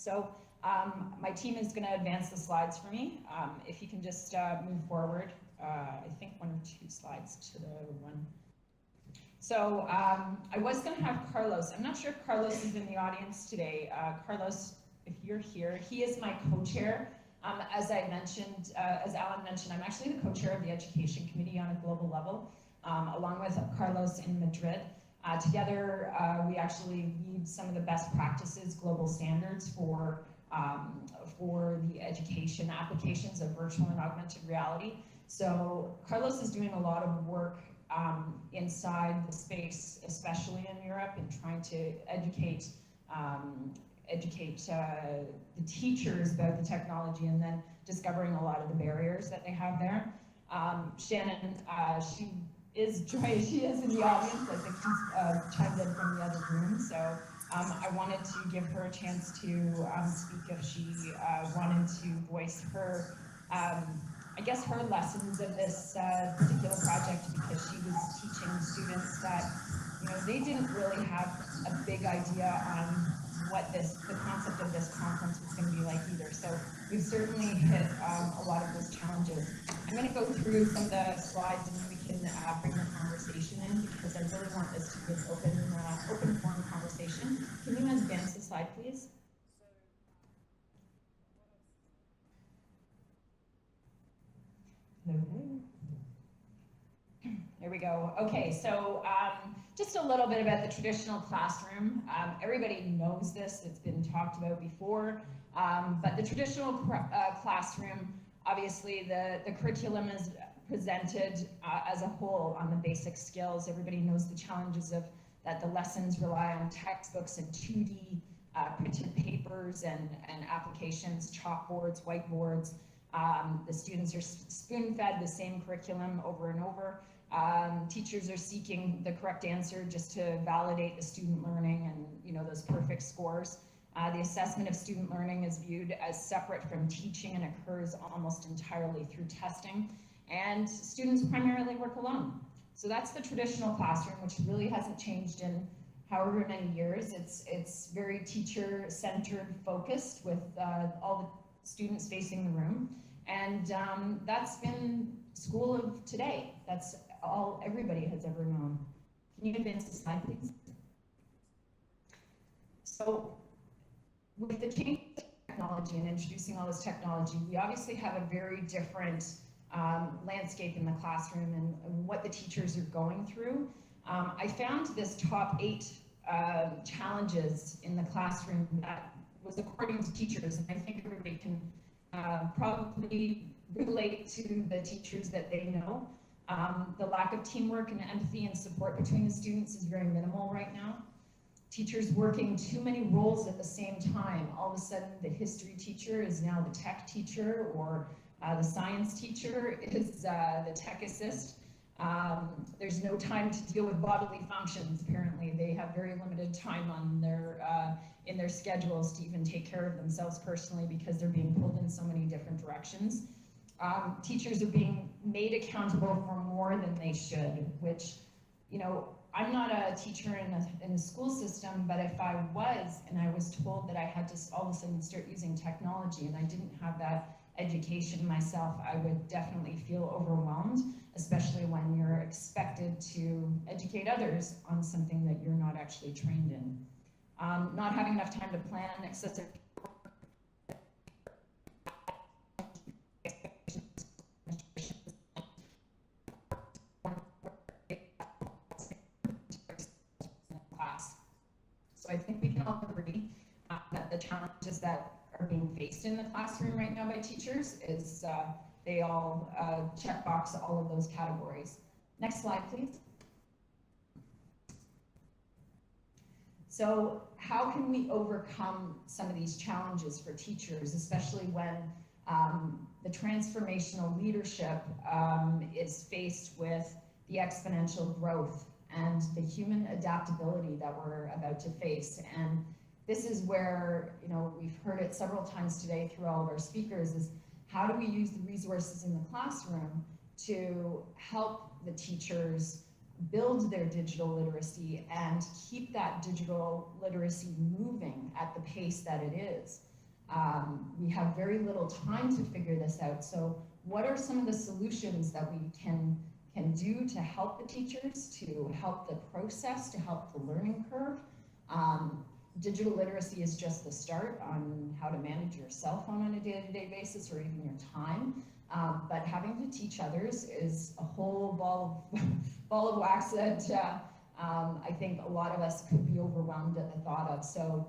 So my team is going to advance the slides for me. If you can just move forward, I think 1 or 2 slides to the one. So I was going to have Carlos. I'm not sure if Carlos is in the audience today. Carlos, if you're here, he is my co-chair. As I mentioned, as Alan mentioned, I'm actually the co-chair of the Education Committee on a global level, along with Carlos in Madrid. Together, we actually lead some of the best practices, global standards for the education applications of virtual and augmented reality. So Carlos is doing a lot of work inside the space, especially in Europe, and trying to educate the teachers about the technology, and then discovering a lot of the barriers that they have there. Shannon, she is in the audience. I think she's chimed in from the other room. So I wanted to give her a chance to speak if she wanted to voice her, I guess, her lessons of this particular project, because she was teaching students that, they didn't really have a big idea on what the concept of this conference was going to be like either. So we've certainly hit a lot of those challenges. I'm going to go through some of the slides, and then we can bring the conversation in, because I really want this to be an open forum conversation. Can you advance the slide, please? There we go. Okay, so just a little bit about the traditional classroom. Everybody knows this, it's been talked about before, but the traditional classroom, obviously the curriculum is presented as a whole on the basic skills. Everybody knows the challenges of that the lessons rely on textbooks and 2D printed papers and applications, chalkboards, whiteboards. The students are spoon-fed the same curriculum over and over. Teachers are seeking the correct answer just to validate the student learning and those perfect scores. The assessment of student learning is viewed as separate from teaching and occurs almost entirely through testing. And students primarily work alone. So that's the traditional classroom, which really hasn't changed in however many years. It's very teacher-centered, focused, with all the students facing the room. And that's been school of today. That's all everybody has ever known. Can you advance the slide, please? So with the change of technology and introducing all this technology, we obviously have a very different landscape in the classroom and what the teachers are going through. I found this top 8 challenges in the classroom that was according to teachers, and I think everybody can probably relate to the teachers that they know. The lack of teamwork and empathy and support between the students is very minimal right now. Teachers working too many roles at the same time. All of a sudden, the history teacher is now the tech teacher, or the science teacher is the tech assist. There's no time to deal with bodily functions. Apparently, they have very limited time on in their schedules to even take care of themselves personally, because they're being pulled in so many different directions. Teachers are being made accountable for more than they should, which, I'm not a teacher in the school system, but if I was, and I was told that I had to all of a sudden start using technology, and I didn't have that education myself, I would definitely feel overwhelmed, especially when you're expected to educate others on something that you're not actually trained in. Not having enough time to plan, excessive class. So I think we can all agree that the challenges that are being faced in the classroom right now by teachers is they all checkbox all of those categories. Next slide, please. So how can we overcome some of these challenges for teachers, especially when the transformational leadership is faced with the exponential growth and the human adaptability that we're about to face? And this is where, we've heard it several times today through all of our speakers, is how do we use the resources in the classroom to help the teachers build their digital literacy and keep that digital literacy moving at the pace that it is? We have very little time to figure this out. So what are some of the solutions that we can do to help the teachers, to help the process, to help the learning curve? Digital literacy is just the start on how to manage your cell phone on a day-to-day basis, or even your time. But having to teach others is a whole ball of wax that I think a lot of us could be overwhelmed at the thought of. So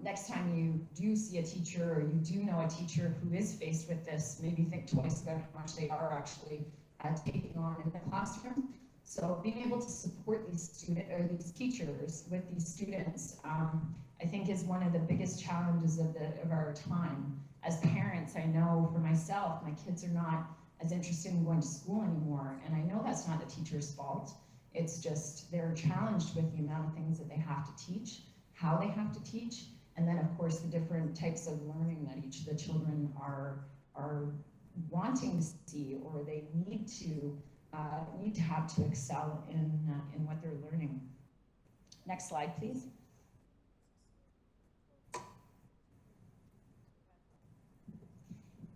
next time you do see a teacher, or you do know a teacher who is faced with this, maybe think twice about how much they are actually taking on in the classroom. So being able to support these teachers with these students, I think is one of the biggest challenges of our time. As parents, I know for myself, my kids are not as interested in going to school anymore, and I know that's not the teacher's fault. It's just they're challenged with the amount of things that they have to teach, how they have to teach, and then of course the different types of learning that each of the children are wanting to see, or they need to have to excel in what they're learning. Next slide, please.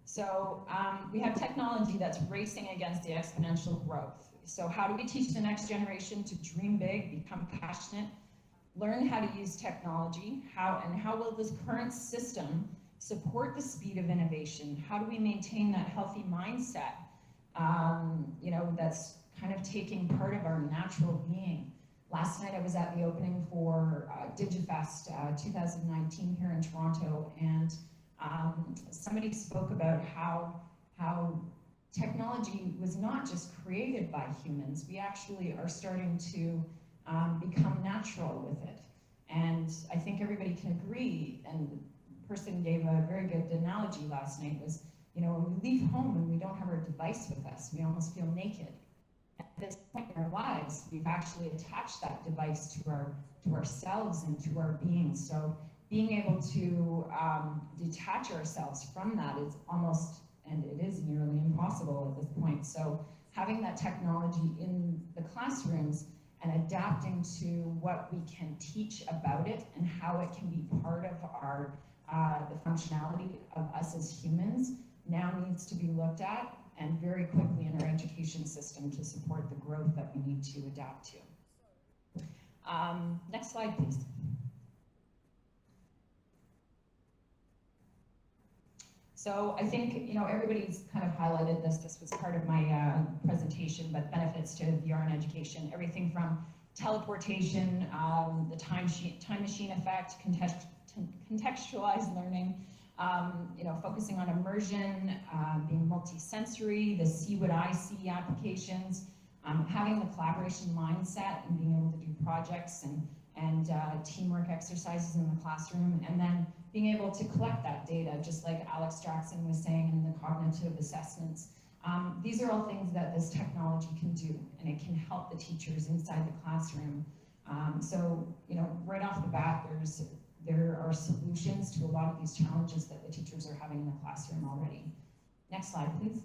So we have technology that's racing against the exponential growth. So how do we teach the next generation to dream big, become passionate, learn how to use technology? How will this current system support the speed of innovation? How do we maintain that healthy mindset, that's kind of taking part of our natural being? Last night I was at the opening for DigiFest 2019 here in Toronto, and somebody spoke about how technology was not just created by humans. We actually are starting to become natural with it. And I think everybody can agree, and the person gave a very good analogy last night, was, when we leave home and we don't have our device with us, we almost feel naked. At this point in our lives, we've actually attached that device to ourselves and to our being. So being able to detach ourselves from that is almost, and it is nearly impossible at this point. So having that technology in the classrooms and adapting to what we can teach about it and how it can be part of our the functionality of us as humans now needs to be looked at, and very quickly in our education system, to support the growth that we need to adapt to. Next slide, please. So I think, everybody's kind of highlighted this. This was part of my presentation, but benefits to VR in education, everything from teleportation, the time machine effect, contextualized learning, focusing on immersion, being multi-sensory, the see what I see applications, having the collaboration mindset and being able to do projects and teamwork exercises in the classroom, and then being able to collect that data, just like Alex Jackson was saying in the cognitive assessments. These are all things that this technology can do, and it can help the teachers inside the classroom. So, right off the bat, there are solutions to a lot of these challenges that the teachers are having in the classroom already. Next slide, please.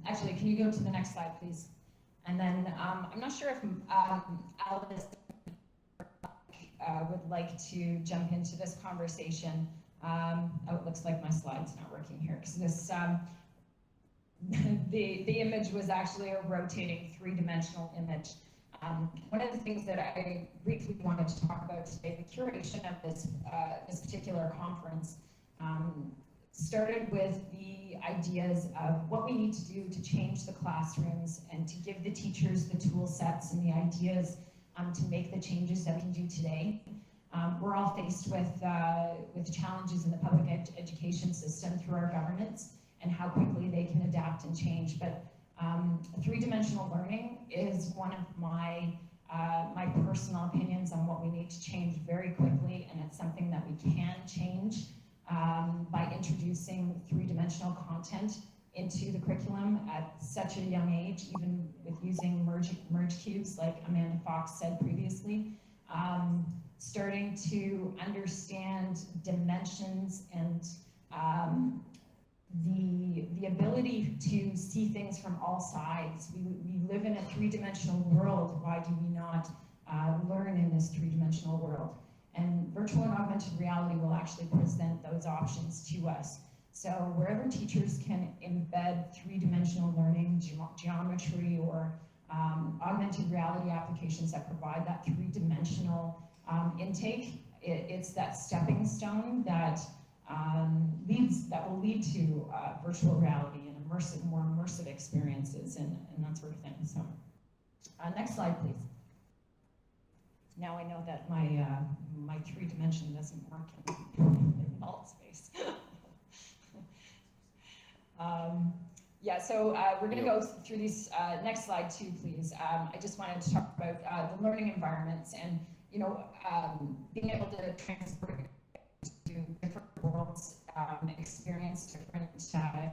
Actually, can you go to the next slide, please? And then I'm not sure if Alice would like to jump into this conversation. Oh, it looks like my slide's not working here, because this the image was actually a rotating three-dimensional image. One of the things that I briefly wanted to talk about today, the curation of this particular conference, started with the ideas of what we need to do to change the classrooms and to give the teachers the tool sets and the ideas to make the changes that we can do today. We're all faced with challenges in the public education system through our governments and how quickly they can adapt and change. But three-dimensional learning is one of my personal opinions on what we need to change very quickly, and it's something that we can change by introducing three-dimensional content into the curriculum at such a young age, even with using merge cubes, like Amanda Fox said previously. Starting to understand dimensions and the ability to see things from all sides. We live in a three-dimensional world. Why do we not learn in this three-dimensional world? And virtual and augmented reality will actually present those options to us. So wherever teachers can embed three-dimensional learning, geometry, or augmented reality applications that provide that three-dimensional intake, it's that stepping stone that will lead to virtual reality and more immersive experiences and that sort of thing. So, next slide, please. Now I know that my three-dimension doesn't work in alt space. Yeah, so we're going to go through these. Next slide, too, please. I just wanted to talk about the learning environments and, being able to transport to different worlds, experience different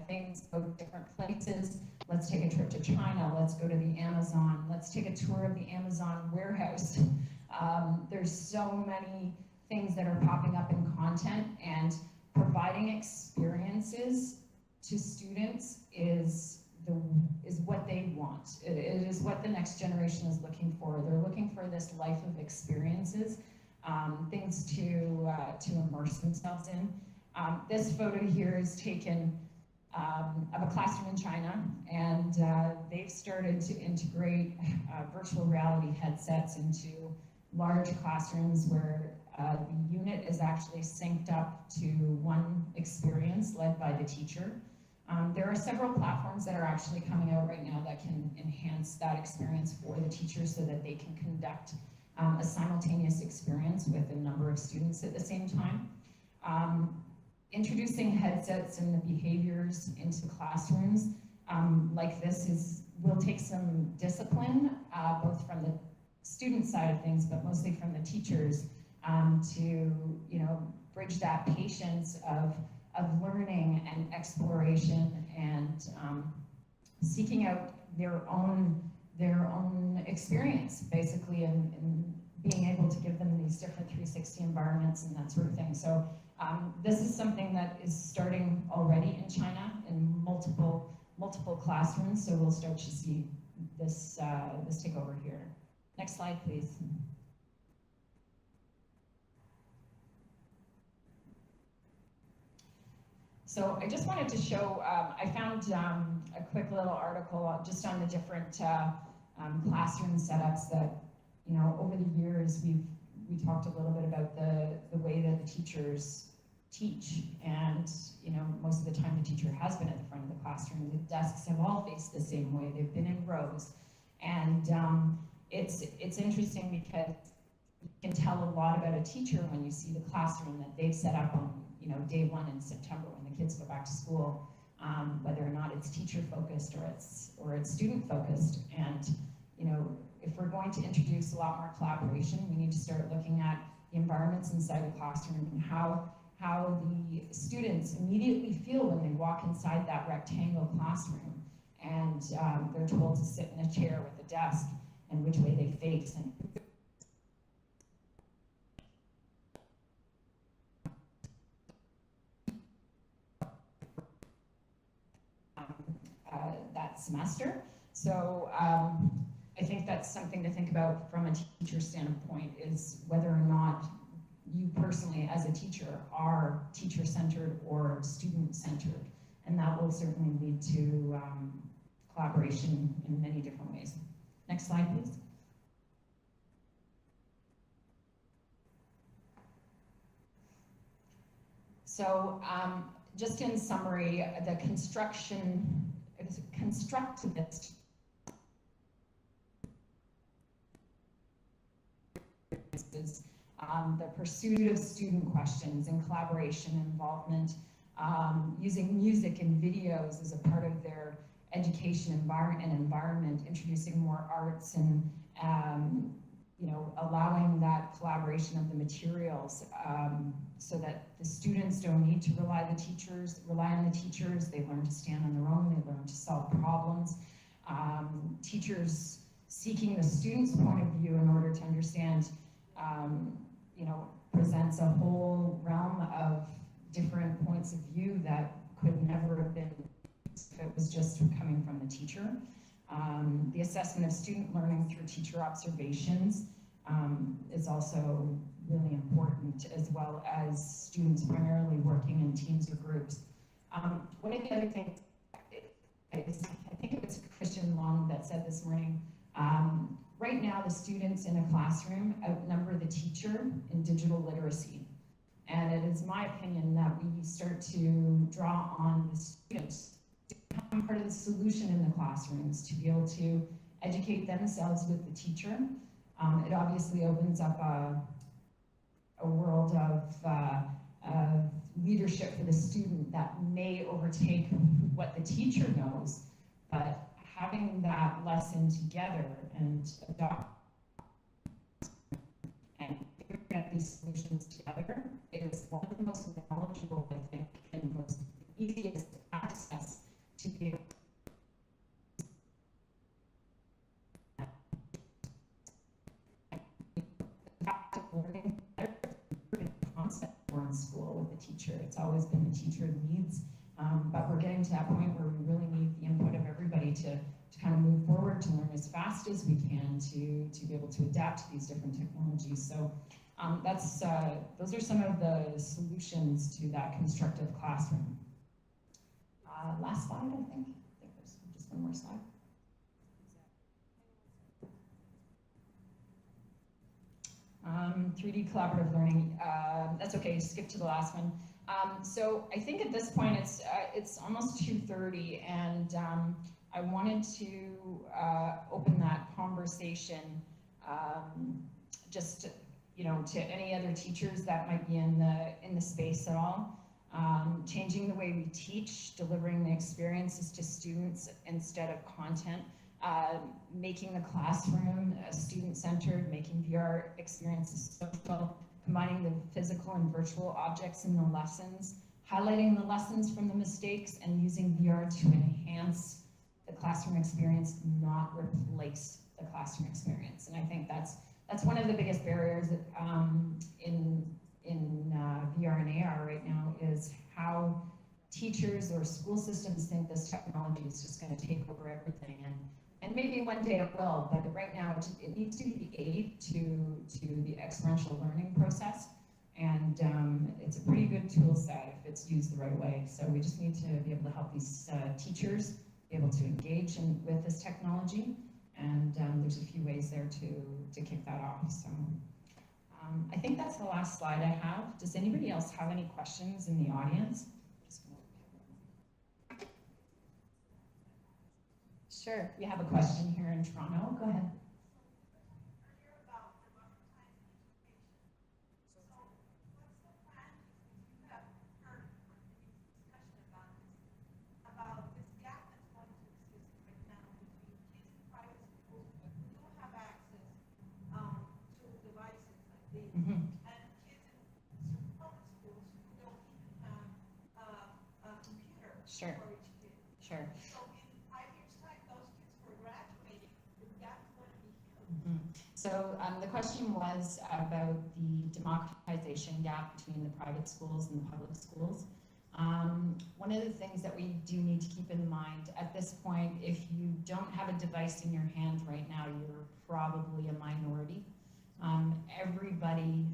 things, go to different places. Let's take a trip to China. Let's go to the Amazon. Let's take a tour of the Amazon warehouse. There's so many things that are popping up in content, and providing experiences to students is what they want. It is what the next generation is looking for. They're looking for this life of experiences, things to immerse themselves in. This photo here is taken of a classroom in China, and they've started to integrate virtual reality headsets into large classrooms where the unit is actually synced up to one experience led by the teacher. There are several platforms that are actually coming out right now that can enhance that experience for the teachers so that they can conduct a simultaneous experience with a number of students at the same time. Introducing headsets and the behaviors into classrooms like this will take some discipline, both from the student side of things, but mostly from the teachers, to bridge that patience of learning and exploration and seeking out their own experience, basically, and being able to give them these different 360 environments and that sort of thing. So this is something that is starting already in China in multiple classrooms. So we'll start to see this take over here. Next slide, please. So I just wanted to show, I found a quick little article just on the different classroom setups that, over the years we talked a little bit about the way that the teachers teach, and most of the time the teacher has been at the front of the classroom. The desks have all faced the same way. They've been in rows, and it's interesting because you can tell a lot about a teacher when you see the classroom that they've set up on day one in September when the kids go back to school, whether or not it's teacher focused or it's student focused. And if we're going to introduce a lot more collaboration, we need to start looking at the environments inside the classroom and how the students immediately feel when they walk inside that rectangle classroom, and they're told to sit in a chair with a desk and which way they face. And that semester. So I think that's something to think about from a teacher standpoint, is whether or not you personally as a teacher are teacher-centered or student-centered. And that will certainly lead to collaboration in many different ways. Next slide, please. So just in summary, the constructivist is the pursuit of student questions and collaboration and involvement, using music and videos as a part of their education environment, introducing more arts and allowing that collaboration of the materials, so that the students don't need to rely on the teachers. They learn to stand on their own. They learn to solve problems. Teachers seeking the student's point of view in order to understand, presents a whole realm of different points of view that could never have been if it was just coming from the teacher. The assessment of student learning through teacher observations is also really important, as well as students primarily working in teams or groups. One of the other things is, I think it was Christian Long that said this morning, right now the students in a classroom outnumber the teacher in digital literacy. And it is my opinion that we start to draw on the students to become part of the solution in the classrooms, to be able to educate themselves with the teacher. It obviously opens up a world of leadership for the student that may overtake what the teacher knows, but having that lesson together and adopt and figuring out these solutions together is one of the most knowledgeable, I think, and most easiest access to be able learning better concept for in school with the teacher. It's always been the teacher leads, but we're getting to that point where we really need the input of everybody to kind of move forward, to learn as fast as we can, to be able to adapt to these different technologies. So those are some of the solutions to that constructive classroom. Last slide, I think. I think there's just one more slide. 3D collaborative learning. That's okay, skip to the last one. So I think at this point it's almost 2:30, and I wanted to open that conversation just to any other teachers that might be in the space at all. Changing the way we teach, delivering the experiences to students instead of content. Making the classroom student-centered, making VR experiences social, combining the physical and virtual objects in the lessons, highlighting the lessons from the mistakes, and using VR to enhance the classroom experience, not replace the classroom experience. And I think that's one of the biggest barriers in VR and AR right now, is how teachers or school systems think this technology is just going to take over everything. And maybe one day it will, but right now it needs to be aid to the experiential learning process. And it's a pretty good tool set if it's used the right way. So we just need to be able to help these teachers be able to engage with this technology. And there's a few ways there to kick that off. So I think that's the last slide I have. Does anybody else have any questions in the audience? Sure, we have a question here in Toronto. Go ahead. Sure. Sure. So in 5 years' time, those kids who are graduating, the gap is going to be huge. So the question was about the democratization gap between the private schools and the public schools. One of the things that we do need to keep in mind at this point, if you don't have a device in your hand right now, you're probably a minority. Everybody,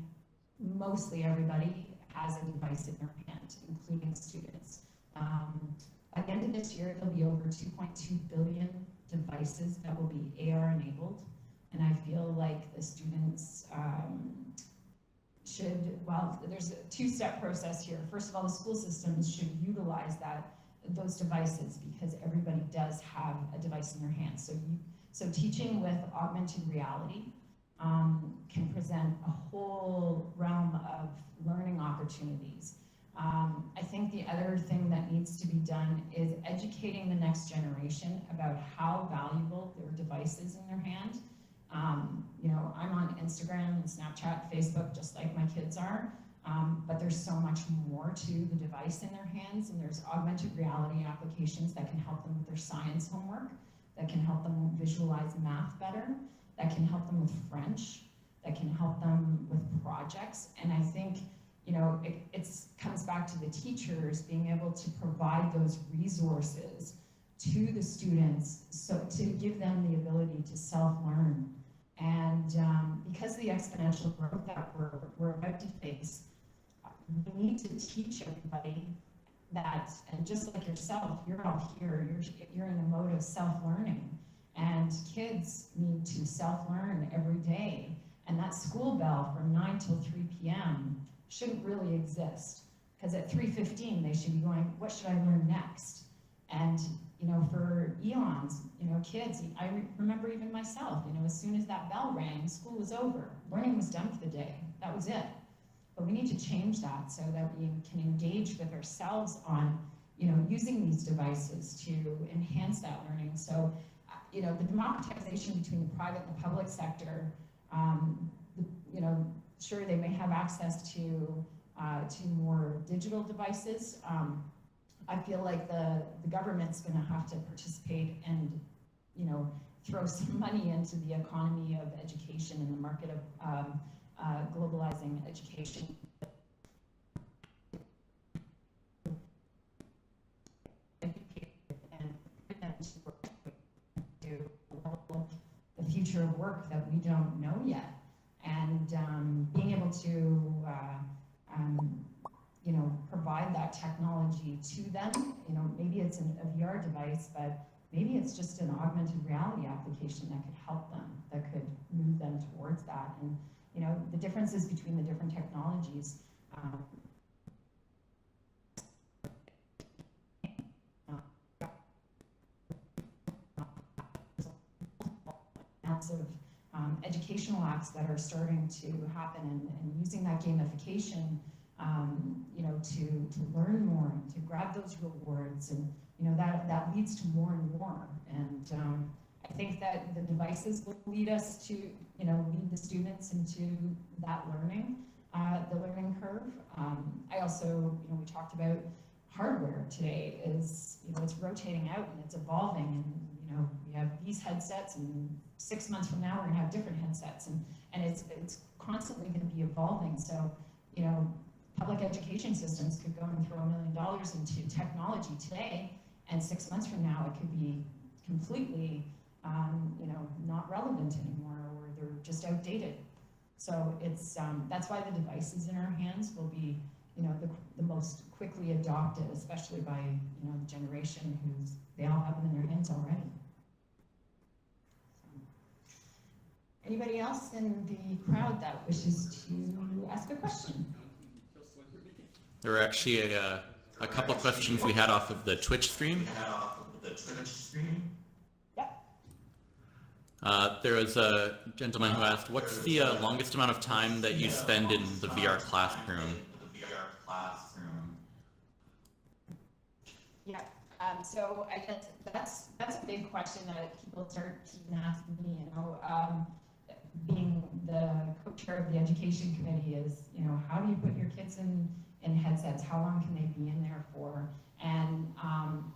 mostly everybody, has a device in their hand, including students. By the end of this year, there'll be over 2.2 billion devices that will be AR enabled. And I feel like the students there's a two-step process here. First of all, the school systems should utilize those devices, because everybody does have a device in their hands. So teaching with augmented reality can present a whole realm of learning opportunities. I think the other thing that needs to be done is educating the next generation about how valuable their device is in their hand. I'm on Instagram and Snapchat, Facebook, just like my kids are, but there's so much more to the device in their hands, and there's augmented reality applications that can help them with their science homework, that can help them visualize math better, that can help them with French, that can help them with projects. And I think it comes back to the teachers being able to provide those resources to the students, so to give them the ability to self-learn. And because of the exponential growth that we're about to face, we need to teach everybody that, and just like yourself, you're all here, you're in a mode of self-learning, and kids need to self-learn every day. And that school bell from 9 till 3 p.m. shouldn't really exist, because at 3:15 they should be going, what should I learn next? And for eons, kids, I remember even myself, as soon as that bell rang, school was over, learning was done for the day, that was it. But we need to change that so that we can engage with ourselves on, using these devices to enhance that learning. So, the democratization between the private and the public sector, sure, they may have access to more digital devices. I feel like the government's going to have to participate and, throw some money into the economy of education and the market of globalizing education. And do the future of work that we don't know yet. And being able to, provide that technology to them, maybe it's a VR device, but maybe it's just an augmented reality application that could help them, that could move them towards that. And, the differences between the different technologies. Massive educational acts that are starting to happen, and using that gamification, to learn more, and to grab those rewards, and that leads to more and more. And I think that the devices will lead us to, lead the students into that learning, the learning curve. I also, we talked about hardware today is, it's rotating out and it's evolving, and we have these headsets, and 6 months from now we're gonna have different headsets, and it's constantly gonna be evolving. So, public education systems could go and throw $1 million into technology today, and 6 months from now it could be completely, not relevant anymore, or they're just outdated. So it's that's why the devices in our hands will be, the most quickly adopted, especially by the generation they all have them in their hands already. So, anybody else in the crowd that wishes to ask a question? There were actually a couple questions we had off of the Twitch stream. There was a gentleman who asked, what's the longest amount of time that you spend in the VR classroom? Yeah, so I guess that's a big question that people start to ask me, being the co-chair of the education committee is, how do you put your kids in headsets? How long can they be in there for? And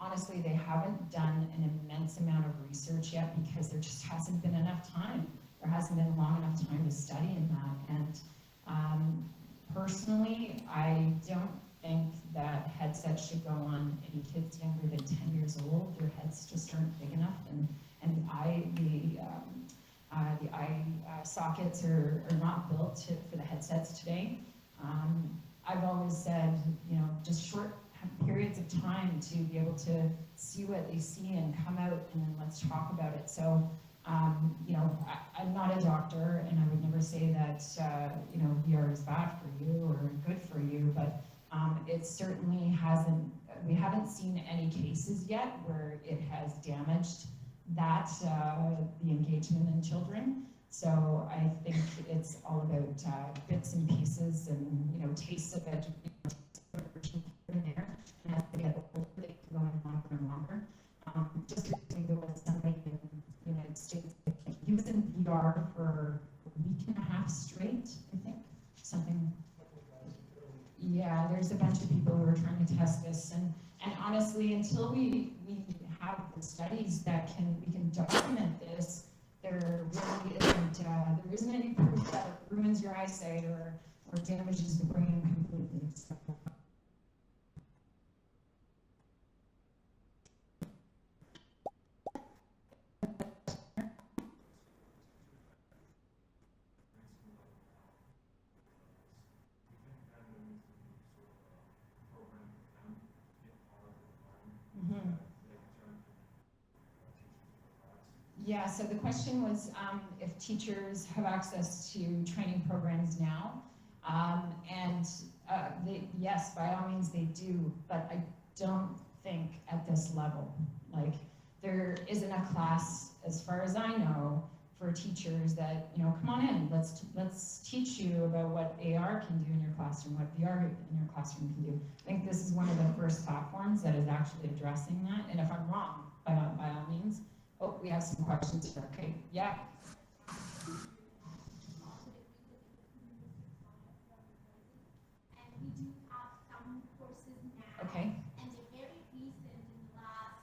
honestly, they haven't done an immense amount of research yet, because there just hasn't been enough time. There hasn't been long enough time to study in that. And personally, I don't think that headsets should go on any kids younger than 10 years old. Their heads just aren't big enough, and the eye sockets are not built for the headsets today. I've always said, just short periods of time to be able to see what they see and come out, and then let's talk about it. So, I'm not a doctor, and I would never say that, VR is bad for you or good for you, but it certainly we haven't seen any cases yet where it has damaged that, the engagement in children. So I think it's all about bits and pieces and, tastes of education in there. And as they get older, they can go on longer and longer. Just recently there was somebody in the United States, he was in VR for a week and a half straight, I think, something. Yeah, there's a bunch of people who are trying to test this, and honestly, until we have the studies that we can document this, there really isn't any proof that it ruins your eyesight or damages the brain completely. Yeah, so the question was if teachers have access to training programs now. Yes, by all means they do, but I don't think at this level. Like, there isn't a class, as far as I know, for teachers that, you know, come on in, let's teach you about what AR can do in your classroom, what VR in your classroom can do. I think this is one of the first platforms that is actually addressing that, and if I'm wrong, by all means. Oh, we have some questions here. Okay, yeah. And we do have some courses now. Okay. And they're very recent in the last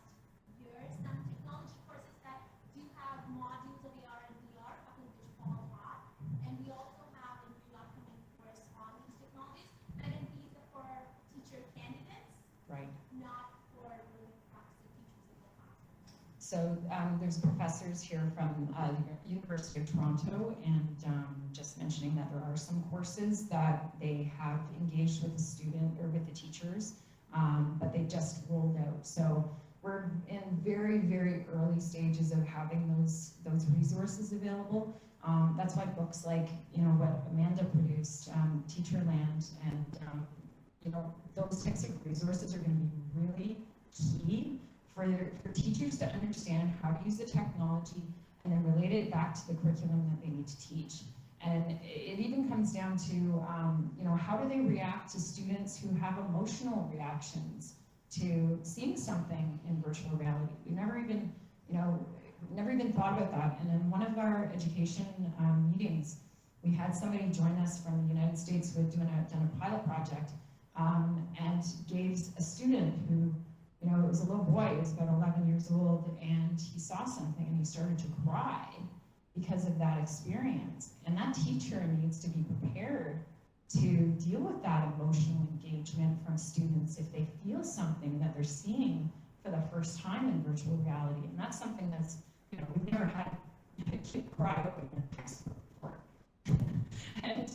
year. Some technology courses that do have modules of AR and VR, coupled with fall off. And we also have a new upcoming course on these technologies. And then these are for teacher candidates, Right. not for really practicing teachers in the classroom. So there's professors here from University of Toronto, and just mentioning that there are some courses that they have engaged with the student or with the teachers, but they just rolled out. So we're in very, very early stages of having those resources available. That's why books like, you know, what Amanda produced, Teacherland, and you know, those types of resources are going to be really key for teachers to understand how to use the technology and then relate it back to the curriculum that they need to teach. And it even comes down to, you know, how do they react to students who have emotional reactions to seeing something in virtual reality? We've never even, you know, never even thought about that. And in one of our education meetings, we had somebody join us from the United States who had done a pilot project and gave a student who, you know, it was a little boy, he was about 11 years old, and he saw something and he started to cry because of that experience. And that teacher needs to be prepared to deal with that emotional engagement from students if they feel something that they're seeing for the first time in virtual reality. And that's something that's, you know, we've never had a kid cry over a textbook before. And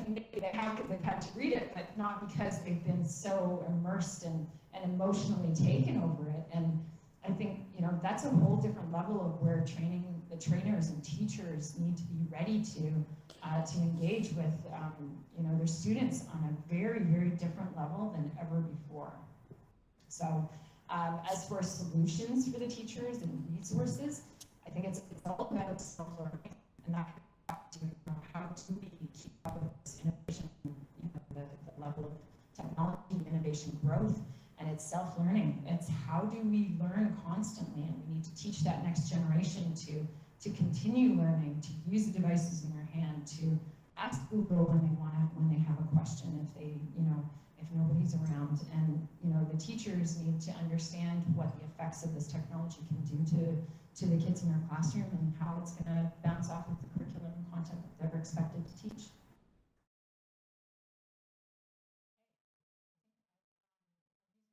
maybe they have because they've had to read it, but not because they've been so immersed and emotionally taken over it. And I think, you know, that's a whole different level of where the trainers and teachers need to be ready to engage with, you know, their students on a very, very different level than ever before. So as for solutions for the teachers and resources, I think it's all about self-learning, and that to, you know, how do we keep up with this innovation, you know, the level of technology, innovation, growth. And it's self-learning. It's how do we learn constantly, and we need to teach that next generation to continue learning, to use the devices in their hand, to ask Google when they have a question, if they, you know, if nobody's around. And, you know, the teachers need to understand what the effects of this technology can do to the kids in their classroom and how it's going to bounce off of the curriculum and content that they're expected to teach.